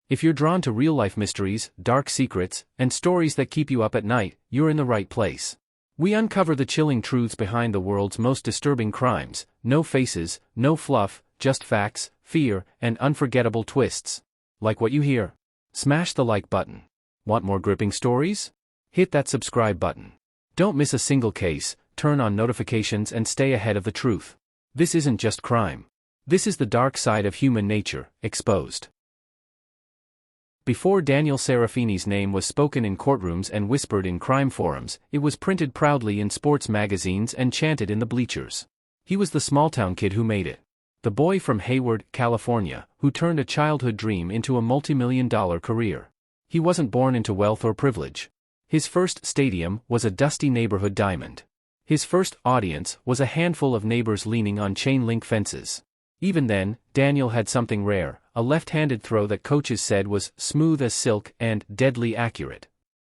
If you're drawn to real-life mysteries, dark secrets, and stories that keep you up at night, you're in the right place. We uncover the chilling truths behind the world's most disturbing crimes. No faces, no fluff, just facts, fear, and unforgettable twists. Like what you hear? Smash the like button. Want more gripping stories? Hit that subscribe button. Don't miss a single case, turn on notifications and stay ahead of the truth. This isn't just crime. This is the dark side of human nature, exposed. Before Daniel Serafini's name was spoken in courtrooms and whispered in crime forums, it was printed proudly in sports magazines and chanted in the bleachers. He was the small-town kid who made it. The boy from Hayward, California, who turned a childhood dream into a multi-million-dollar career. He wasn't born into wealth or privilege. His first stadium was a dusty neighborhood diamond. His first audience was a handful of neighbors leaning on chain-link fences. Even then, Daniel had something rare, a left-handed throw that coaches said was smooth as silk and deadly accurate.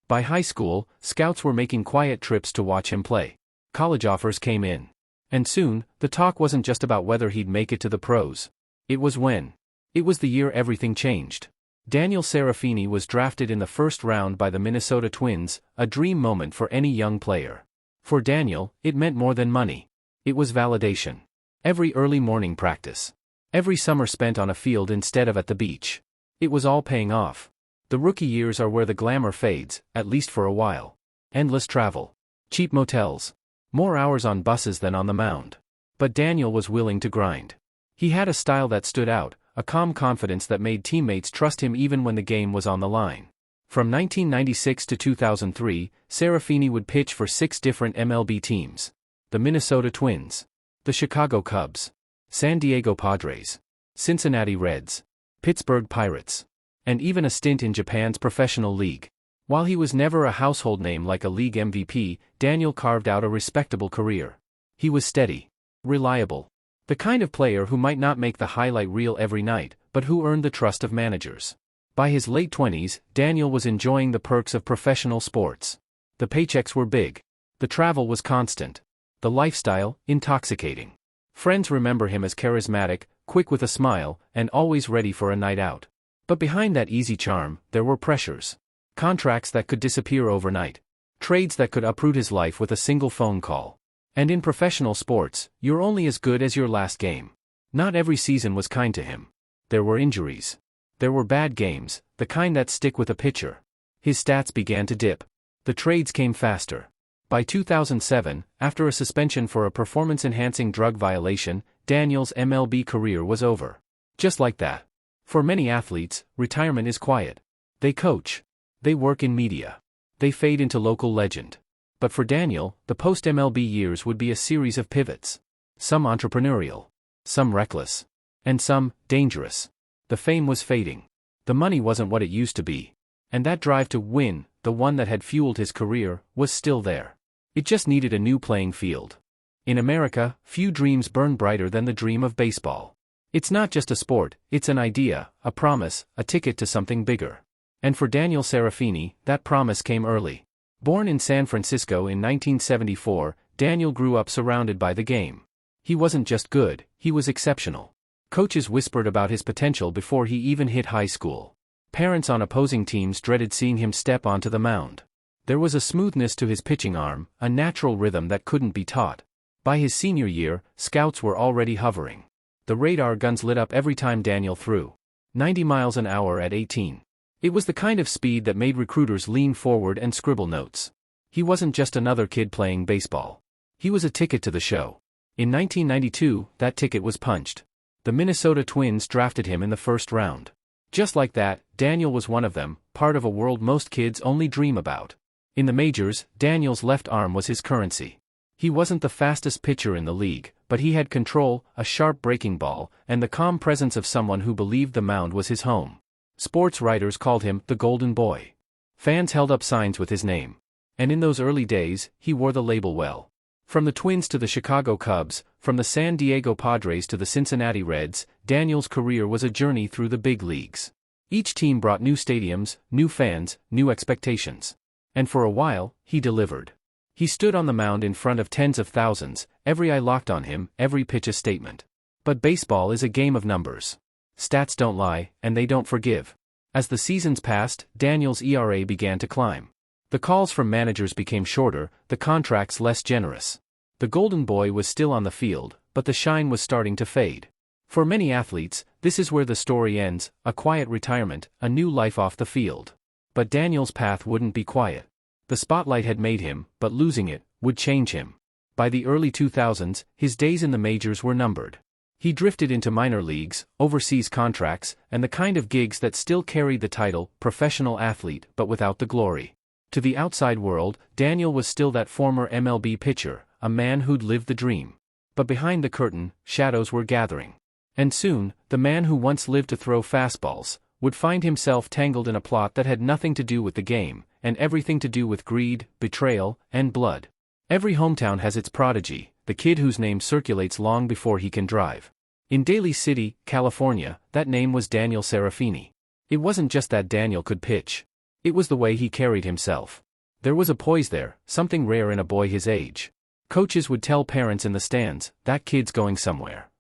By high school, scouts were making quiet trips to watch him play. College offers came in. And soon, the talk wasn't just about whether he'd make it to the pros. It was when. It was the year everything changed. Daniel Serafini was drafted in the first round by the Minnesota Twins, a dream moment for any young player. For Daniel, it meant more than money. It was validation. Every early morning practice. Every summer spent on a field instead of at the beach. It was all paying off. The rookie years are where the glamour fades, at least for a while. Endless travel. Cheap motels. More hours on buses than on the mound. But Daniel was willing to grind. He had a style that stood out, a calm confidence that made teammates trust him even when the game was on the line. From 1996 to 2003, Serafini would pitch for 6 different MLB teams. The Minnesota Twins. The Chicago Cubs, San Diego Padres, Cincinnati Reds, Pittsburgh Pirates, and even a stint in Japan's professional league. While he was never a household name like a league MVP, Daniel carved out a respectable career. He was steady, reliable, the kind of player who might not make the highlight reel every night, but who earned the trust of managers. By his late 20s, Daniel was enjoying the perks of professional sports. The paychecks were big. The travel was constant. The lifestyle, intoxicating. Friends remember him as charismatic, quick with a smile, and always ready for a night out. But behind that easy charm, there were pressures. Contracts that could disappear overnight. Trades that could uproot his life with a single phone call. And in professional sports, you're only as good as your last game. Not every season was kind to him. There were injuries. There were bad games, the kind that stick with a pitcher. His stats began to dip. The trades came faster. By 2007, after a suspension for a performance-enhancing drug violation, Daniel's MLB career was over. Just like that. For many athletes, retirement is quiet. They coach. They work in media. They fade into local legend. But for Daniel, the post-MLB years would be a series of pivots. Some entrepreneurial. Some reckless. And some dangerous. The fame was fading. The money wasn't what it used to be. And that drive to win, the one that had fueled his career, was still there. It just needed a new playing field. In America, few dreams burn brighter than the dream of baseball. It's not just a sport, it's an idea, a promise, a ticket to something bigger. And for Daniel Serafini, that promise came early. Born in San Francisco in 1974, Daniel grew up surrounded by the game. He wasn't just good, he was exceptional. Coaches whispered about his potential before he even hit high school. Parents on opposing teams dreaded seeing him step onto the mound. There was a smoothness to his pitching arm, a natural rhythm that couldn't be taught. By his senior year, scouts were already hovering. The radar guns lit up every time Daniel threw. 90 miles an hour at 18. It was the kind of speed that made recruiters lean forward and scribble notes. He wasn't just another kid playing baseball. He was a ticket to the show. In 1992, that ticket was punched. The Minnesota Twins drafted him in the first round. Just like that, Daniel was one of them, part of a world most kids only dream about. In the majors, Daniel's left arm was his currency. He wasn't the fastest pitcher in the league, but he had control, a sharp breaking ball, and the calm presence of someone who believed the mound was his home. Sports writers called him the Golden Boy. Fans held up signs with his name. And in those early days, he wore the label well. From the Twins to the Chicago Cubs, from the San Diego Padres to the Cincinnati Reds, Daniel's career was a journey through the big leagues. Each team brought new stadiums, new fans, new expectations. And for a while, he delivered. He stood on the mound in front of tens of thousands, every eye locked on him, every pitch a statement. But baseball is a game of numbers. Stats don't lie, and they don't forgive. As the seasons passed, Daniel's ERA began to climb. The calls from managers became shorter, the contracts less generous. The Golden Boy was still on the field, but the shine was starting to fade. For many athletes, this is where the story ends, a quiet retirement, a new life off the field. But Daniel's path wouldn't be quiet. The spotlight had made him, but losing it would change him. By the early 2000s, his days in the majors were numbered. He drifted into minor leagues, overseas contracts, and the kind of gigs that still carried the title, professional athlete, but without the glory. To the outside world, Daniel was still that former MLB pitcher, a man who'd lived the dream. But behind the curtain, shadows were gathering. And soon, the man who once lived to throw fastballs would find himself tangled in a plot that had nothing to do with the game, and everything to do with greed, betrayal, and blood. Every hometown has its prodigy, the kid whose name circulates long before he can drive. In Daly City, California, that name was Daniel Serafini. It wasn't just that Daniel could pitch. It was the way he carried himself. There was a poise there, something rare in a boy his age. Coaches would tell parents in the stands, "That kid's going somewhere."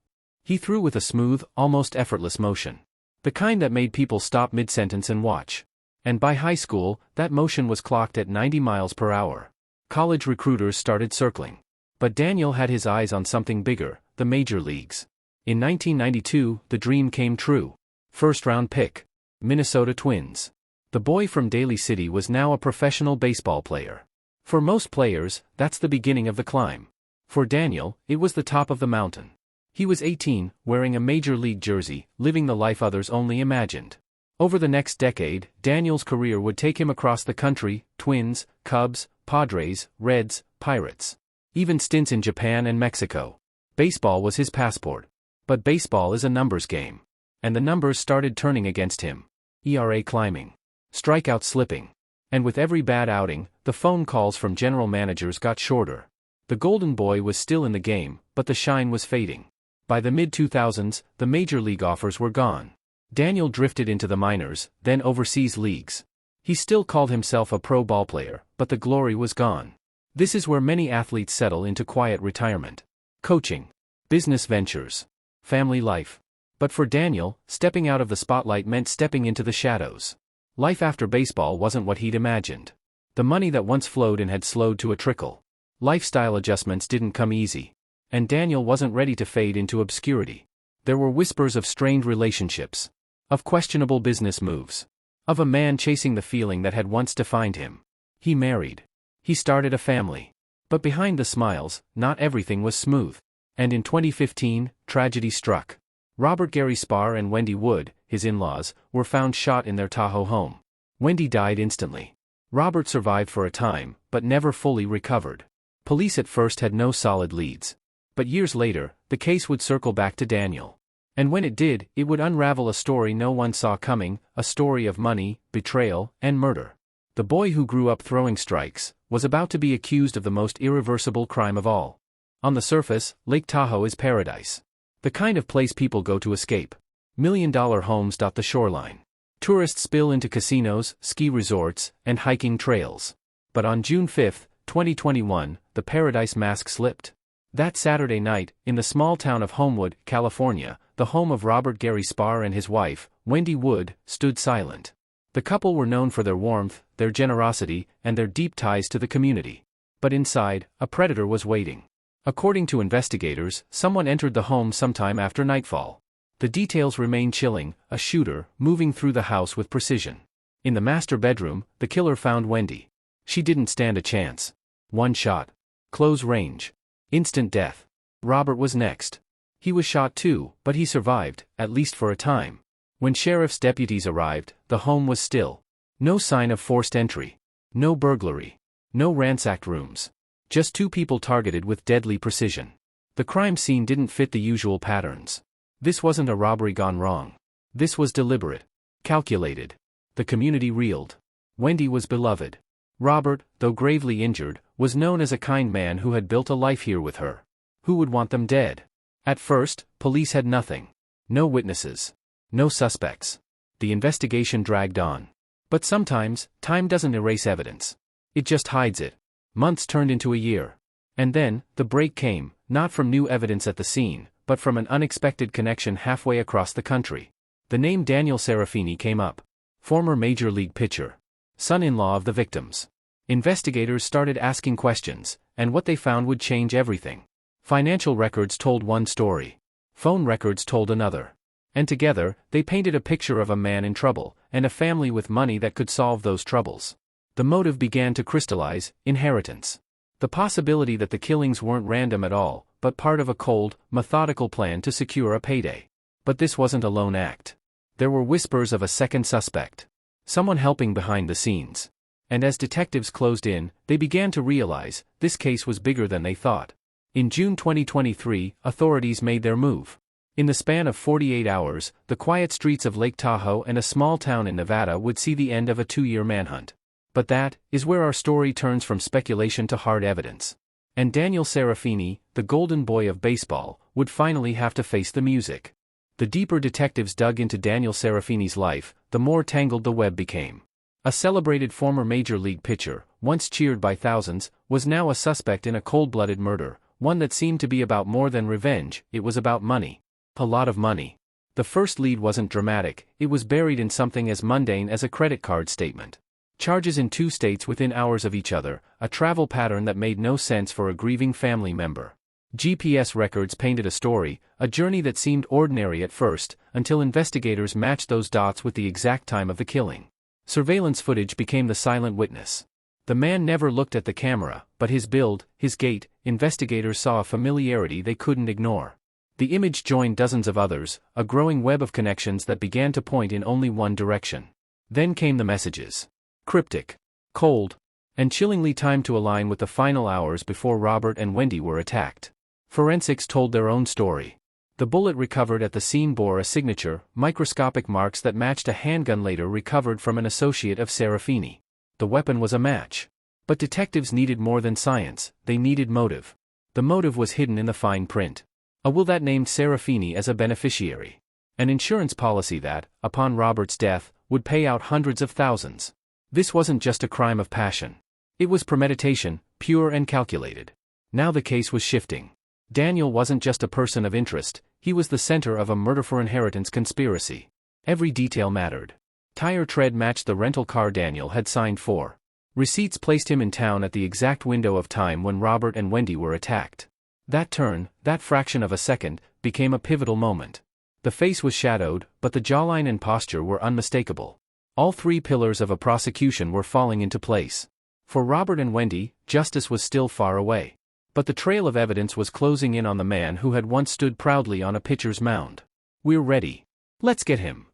He threw with a smooth, almost effortless motion. The kind that made people stop mid-sentence and watch. And by high school, that motion was clocked at 90 miles per hour. College recruiters started circling. But Daniel had his eyes on something bigger, the major leagues. In 1992, the dream came true. First-round pick. Minnesota Twins. The boy from Daly City was now a professional baseball player. For most players, that's the beginning of the climb. For Daniel, it was the top of the mountain. He was 18, wearing a major league jersey, living the life others only imagined. Over the next decade, Daniel's career would take him across the country, Twins, Cubs, Padres, Reds, Pirates. Even stints in Japan and Mexico. Baseball was his passport. But baseball is a numbers game. And the numbers started turning against him. ERA climbing. Strikeouts slipping. And with every bad outing, the phone calls from general managers got shorter. The Golden Boy was still in the game, but the shine was fading. By the mid-2000s, the major league offers were gone. Daniel drifted into the minors, then overseas leagues. He still called himself a pro ballplayer, but the glory was gone. This is where many athletes settle into quiet retirement. Coaching. Business ventures. Family life. But for Daniel, stepping out of the spotlight meant stepping into the shadows. Life after baseball wasn't what he'd imagined. The money that once flowed in had slowed to a trickle. Lifestyle adjustments didn't come easy. And Daniel wasn't ready to fade into obscurity. There were whispers of strained relationships. Of questionable business moves. Of a man chasing the feeling that had once defined him. He married. He started a family. But behind the smiles, not everything was smooth. And in 2015, tragedy struck. Robert Gary Spar and Wendy Wood, his in-laws, were found shot in their Tahoe home. Wendy died instantly. Robert survived for a time, but never fully recovered. Police at first had no solid leads. But years later, the case would circle back to Daniel. And when it did, it would unravel a story no one saw coming, a story of money, betrayal, and murder. The boy who grew up throwing strikes was about to be accused of the most irreversible crime of all. On the surface, Lake Tahoe is paradise. The kind of place people go to escape. $1-million homes dot the shoreline. Tourists spill into casinos, ski resorts, and hiking trails. But on June 5, 2021, the paradise mask slipped. That Saturday night, in the small town of Homewood, California, the home of Robert Gary Spar and his wife, Wendy Wood, stood silent. The couple were known for their warmth, their generosity, and their deep ties to the community. But inside, a predator was waiting. According to investigators, someone entered the home sometime after nightfall. The details remain chilling, a shooter, moving through the house with precision. In the master bedroom, the killer found Wendy. She didn't stand a chance. One shot. Close range. Instant death. Robert was next. He was shot too, but he survived, at least for a time. When sheriff's deputies arrived, the home was still. No sign of forced entry. No burglary. No ransacked rooms. Just two people targeted with deadly precision. The crime scene didn't fit the usual patterns. This wasn't a robbery gone wrong. This was deliberate. Calculated. The community reeled. Wendy was beloved. Robert, though gravely injured, was known as a kind man who had built a life here with her. Who would want them dead? At first, police had nothing. No witnesses. No suspects. The investigation dragged on. But sometimes, time doesn't erase evidence. It just hides it. Months turned into a year. And then, the break came, not from new evidence at the scene, but from an unexpected connection halfway across the country. The name Daniel Serafini came up. former Major League pitcher, son-in-law of the victims. Investigators started asking questions, and what they found would change everything. Financial records told one story. Phone records told another. And together, they painted a picture of a man in trouble, and a family with money that could solve those troubles. The motive began to crystallize: inheritance. The possibility that the killings weren't random at all, but part of a cold, methodical plan to secure a payday. But this wasn't a lone act. There were whispers of a second suspect. Someone helping behind the scenes. And as detectives closed in, they began to realize this case was bigger than they thought. In June 2023, authorities made their move. In the span of 48 hours, the quiet streets of Lake Tahoe and a small town in Nevada would see the end of a 2-year manhunt. But that is where our story turns from speculation to hard evidence. And Daniel Serafini, the golden boy of baseball, would finally have to face the music. The deeper detectives dug into Daniel Serafini's life, the more tangled the web became. A celebrated former Major League pitcher, once cheered by thousands, was now a suspect in a cold-blooded murder, one that seemed to be about more than revenge. It was about money. A lot of money. The first lead wasn't dramatic, it was buried in something as mundane as a credit card statement. Charges in 2 states within hours of each other, a travel pattern that made no sense for a grieving family member. GPS records painted a story, a journey that seemed ordinary at first, until investigators matched those dots with the exact time of the killing. Surveillance footage became the silent witness. The man never looked at the camera, but his build, his gait, investigators saw a familiarity they couldn't ignore. The image joined dozens of others, a growing web of connections that began to point in only one direction. Then came the messages. Cryptic, cold, and chillingly timed to align with the final hours before Robert and Wendy were attacked. Forensics told their own story. The bullet recovered at the scene bore a signature, microscopic marks that matched a handgun later recovered from an associate of Serafini. The weapon was a match. But detectives needed more than science, they needed motive. The motive was hidden in the fine print. A will that named Serafini as a beneficiary. An insurance policy that, upon Robert's death, would pay out hundreds of thousands. This wasn't just a crime of passion. It was premeditation, pure and calculated. Now the case was shifting. Daniel wasn't just a person of interest, he was the center of a murder-for-inheritance conspiracy. Every detail mattered. Tire tread matched the rental car Daniel had signed for. Receipts placed him in town at the exact window of time when Robert and Wendy were attacked. That turn, that fraction of a second, became a pivotal moment. The face was shadowed, but the jawline and posture were unmistakable. All 3 pillars of a prosecution were falling into place. For Robert and Wendy, justice was still far away. But the trail of evidence was closing in on the man who had once stood proudly on a pitcher's mound. "We're ready. Let's get him."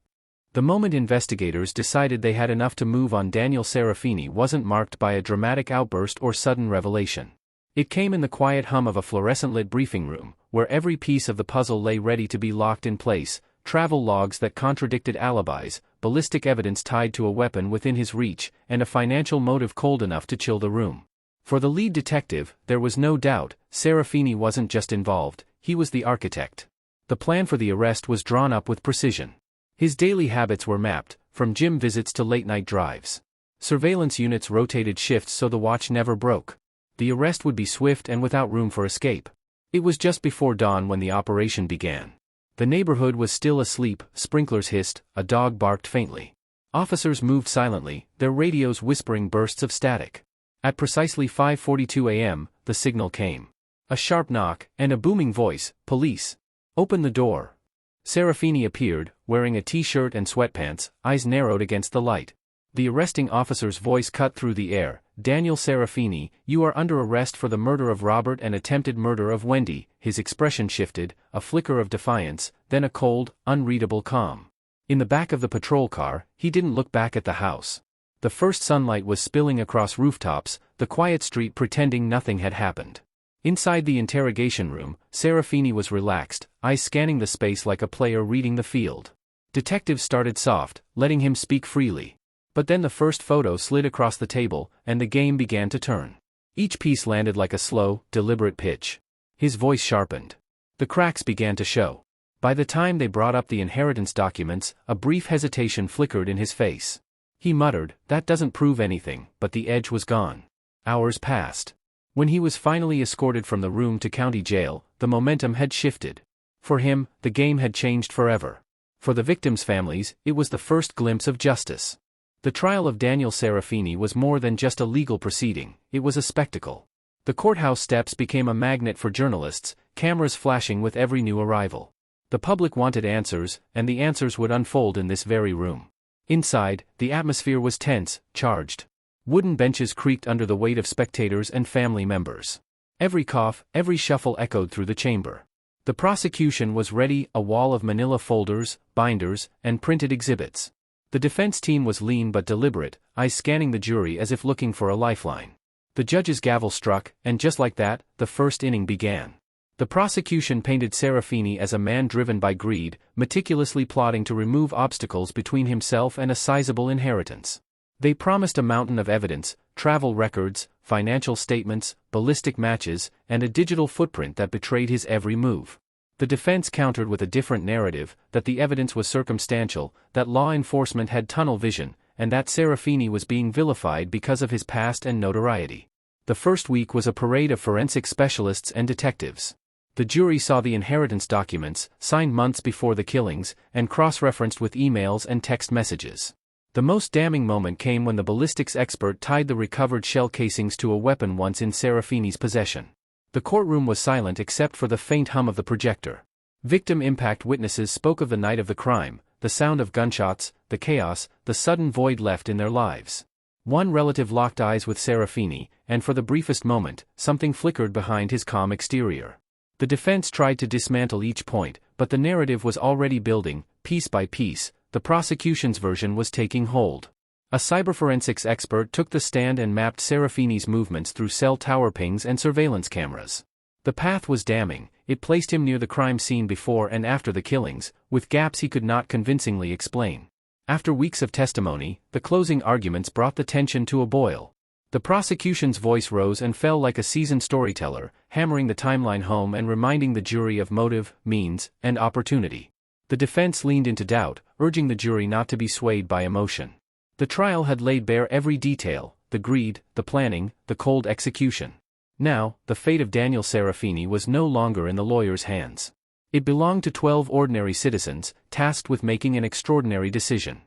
The moment investigators decided they had enough to move on Daniel Serafini wasn't marked by a dramatic outburst or sudden revelation. It came in the quiet hum of a fluorescent-lit briefing room, where every piece of the puzzle lay ready to be locked in place: travel logs that contradicted alibis, ballistic evidence tied to a weapon within his reach, and a financial motive cold enough to chill the room. For the lead detective, there was no doubt, Serafini wasn't just involved, he was the architect. The plan for the arrest was drawn up with precision. His daily habits were mapped, from gym visits to late-night drives. Surveillance units rotated shifts so the watch never broke. The arrest would be swift and without room for escape. It was just before dawn when the operation began. The neighborhood was still asleep, sprinklers hissed, a dog barked faintly. Officers moved silently, their radios whispering bursts of static. At precisely 5:42 a.m., the signal came. A sharp knock, and a booming voice: "Police! Open the door!" Serafini appeared, wearing a t-shirt and sweatpants, eyes narrowed against the light. The arresting officer's voice cut through the air: "Daniel Serafini, you are under arrest for the murder of Robert and attempted murder of Wendy." His expression shifted, a flicker of defiance, then a cold, unreadable calm. In the back of the patrol car, he didn't look back at the house. The first sunlight was spilling across rooftops, the quiet street pretending nothing had happened. Inside the interrogation room, Serafini was relaxed, eyes scanning the space like a player reading the field. Detectives started soft, letting him speak freely. But then the first photo slid across the table, and the game began to turn. Each piece landed like a slow, deliberate pitch. His voice sharpened. The cracks began to show. By the time they brought up the inheritance documents, a brief hesitation flickered in his face. He muttered, "That doesn't prove anything," but the edge was gone. Hours passed. When he was finally escorted from the room to county jail, the momentum had shifted. For him, the game had changed forever. For the victims' families, it was the first glimpse of justice. The trial of Daniel Serafini was more than just a legal proceeding, it was a spectacle. The courthouse steps became a magnet for journalists, cameras flashing with every new arrival. The public wanted answers, and the answers would unfold in this very room. Inside, the atmosphere was tense, charged. Wooden benches creaked under the weight of spectators and family members. Every cough, every shuffle echoed through the chamber. The prosecution was ready, a wall of manila folders, binders, and printed exhibits. The defense team was lean but deliberate, eyes scanning the jury as if looking for a lifeline. The judge's gavel struck, and just like that, the first inning began. The prosecution painted Serafini as a man driven by greed, meticulously plotting to remove obstacles between himself and a sizable inheritance. They promised a mountain of evidence, travel records, financial statements, ballistic matches, and a digital footprint that betrayed his every move. The defense countered with a different narrative, that the evidence was circumstantial, that law enforcement had tunnel vision, and that Serafini was being vilified because of his past and notoriety. The first week was a parade of forensic specialists and detectives. The jury saw the inheritance documents, signed months before the killings, and cross-referenced with emails and text messages. The most damning moment came when the ballistics expert tied the recovered shell casings to a weapon once in Serafini's possession. The courtroom was silent except for the faint hum of the projector. Victim impact witnesses spoke of the night of the crime, the sound of gunshots, the chaos, the sudden void left in their lives. One relative locked eyes with Serafini, and for the briefest moment, something flickered behind his calm exterior. The defense tried to dismantle each point, but the narrative was already building, piece by piece. The prosecution's version was taking hold. A cyberforensics expert took the stand and mapped Serafini's movements through cell tower pings and surveillance cameras. The path was damning, it placed him near the crime scene before and after the killings, with gaps he could not convincingly explain. After weeks of testimony, the closing arguments brought the tension to a boil. The prosecution's voice rose and fell like a seasoned storyteller, hammering the timeline home and reminding the jury of motive, means, and opportunity. The defense leaned into doubt, urging the jury not to be swayed by emotion. The trial had laid bare every detail, the greed, the planning, the cold execution. Now, the fate of Daniel Serafini was no longer in the lawyer's hands. It belonged to 12 ordinary citizens, tasked with making an extraordinary decision.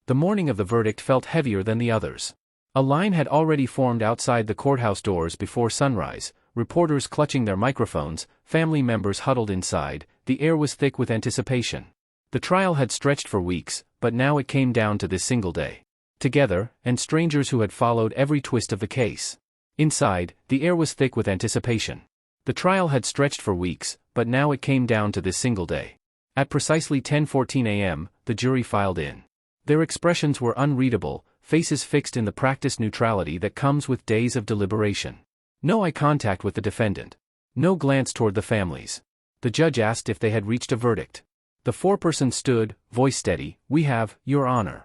The morning of the verdict felt heavier than the others. A line had already formed outside the courthouse doors before sunrise, reporters clutching their microphones, family members huddled inside, the air was thick with anticipation. The trial had stretched for weeks, but now it came down to this single day. Together, and strangers who had followed every twist of the case. Inside, the air was thick with anticipation. The trial had stretched for weeks, but now it came down to this single day. At precisely 10:14 a.m., the jury filed in. Their expressions were unreadable, faces fixed in the practiced neutrality that comes with days of deliberation. No eye contact with the defendant. No glance toward the families. The judge asked if they had reached a verdict. The foreperson stood, voice steady, "We have, Your Honor."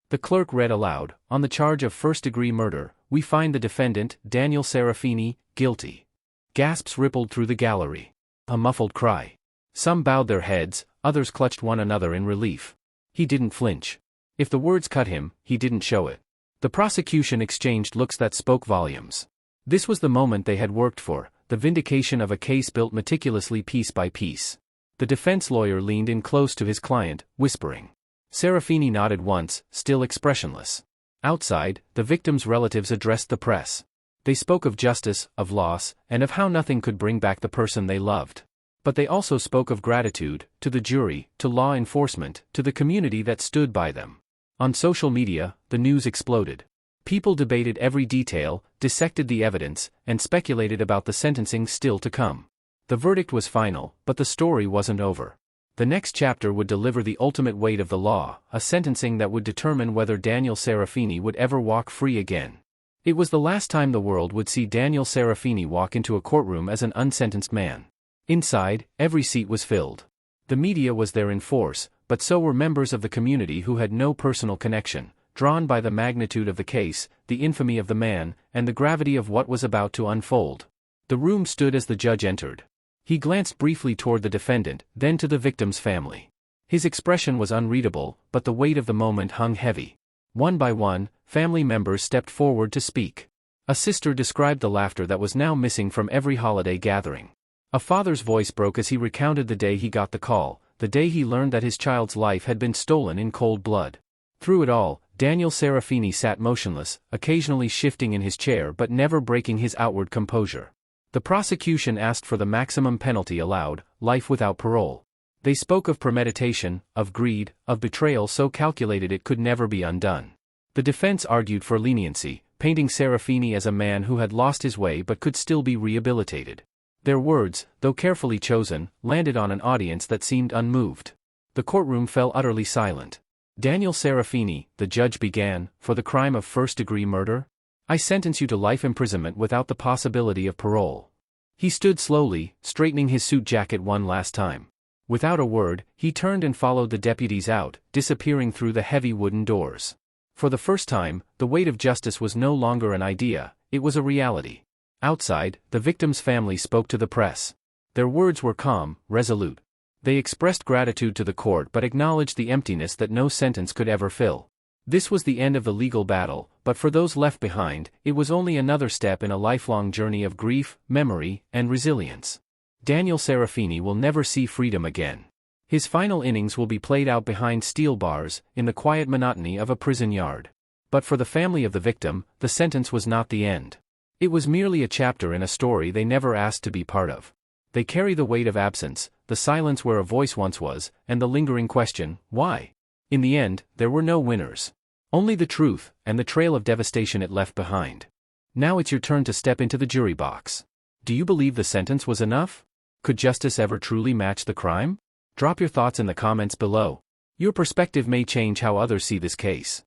The clerk read aloud, "On the charge of first-degree murder, we find the defendant, Daniel Serafini, guilty." Gasps rippled through the gallery. A muffled cry. Some bowed their heads, others clutched one another in relief. He didn't flinch. If the words cut him, he didn't show it. The prosecution exchanged looks that spoke volumes. This was the moment they had worked for, the vindication of a case built meticulously piece by piece. The defense lawyer leaned in close to his client, whispering. Serafini nodded once, still expressionless. Outside, the victims' relatives addressed the press. They spoke of justice, of loss, and of how nothing could bring back the person they loved. But they also spoke of gratitude, to the jury, to law enforcement, to the community that stood by them. On social media, the news exploded. People debated every detail, dissected the evidence, and speculated about the sentencing still to come. The verdict was final, but the story wasn't over. The next chapter would deliver the ultimate weight of the law, a sentencing that would determine whether Daniel Serafini would ever walk free again. It was the last time the world would see Daniel Serafini walk into a courtroom as an unsentenced man. Inside, every seat was filled. The media was there in force, but so were members of the community who had no personal connection, drawn by the magnitude of the case, the infamy of the man, and the gravity of what was about to unfold. The room stood as the judge entered. He glanced briefly toward the defendant, then to the victim's family. His expression was unreadable, but the weight of the moment hung heavy. One by one, family members stepped forward to speak. A sister described the laughter that was now missing from every holiday gathering. A father's voice broke as he recounted the day he got the call, the day he learned that his child's life had been stolen in cold blood. Through it all, Daniel Serafini sat motionless, occasionally shifting in his chair but never breaking his outward composure. The prosecution asked for the maximum penalty allowed, life without parole. They spoke of premeditation, of greed, of betrayal so calculated it could never be undone. The defense argued for leniency, painting Serafini as a man who had lost his way but could still be rehabilitated. Their words, though carefully chosen, landed on an audience that seemed unmoved. The courtroom fell utterly silent. Daniel Serafini, the judge began, for the crime of first-degree murder? I sentence you to life imprisonment without the possibility of parole. He stood slowly, straightening his suit jacket one last time. Without a word, he turned and followed the deputies out, disappearing through the heavy wooden doors. For the first time, the weight of justice was no longer an idea, it was a reality. Outside, the victim's family spoke to the press. Their words were calm, resolute. They expressed gratitude to the court but acknowledged the emptiness that no sentence could ever fill. This was the end of the legal battle, but for those left behind, it was only another step in a lifelong journey of grief, memory, and resilience. Daniel Serafini will never see freedom again. His final innings will be played out behind steel bars, in the quiet monotony of a prison yard. But for the family of the victim, the sentence was not the end. It was merely a chapter in a story they never asked to be part of. They carry the weight of absence, the silence where a voice once was, and the lingering question, why? In the end, there were no winners. Only the truth, and the trail of devastation it left behind. Now it's your turn to step into the jury box. Do you believe the sentence was enough? Could justice ever truly match the crime? Drop your thoughts in the comments below. Your perspective may change how others see this case.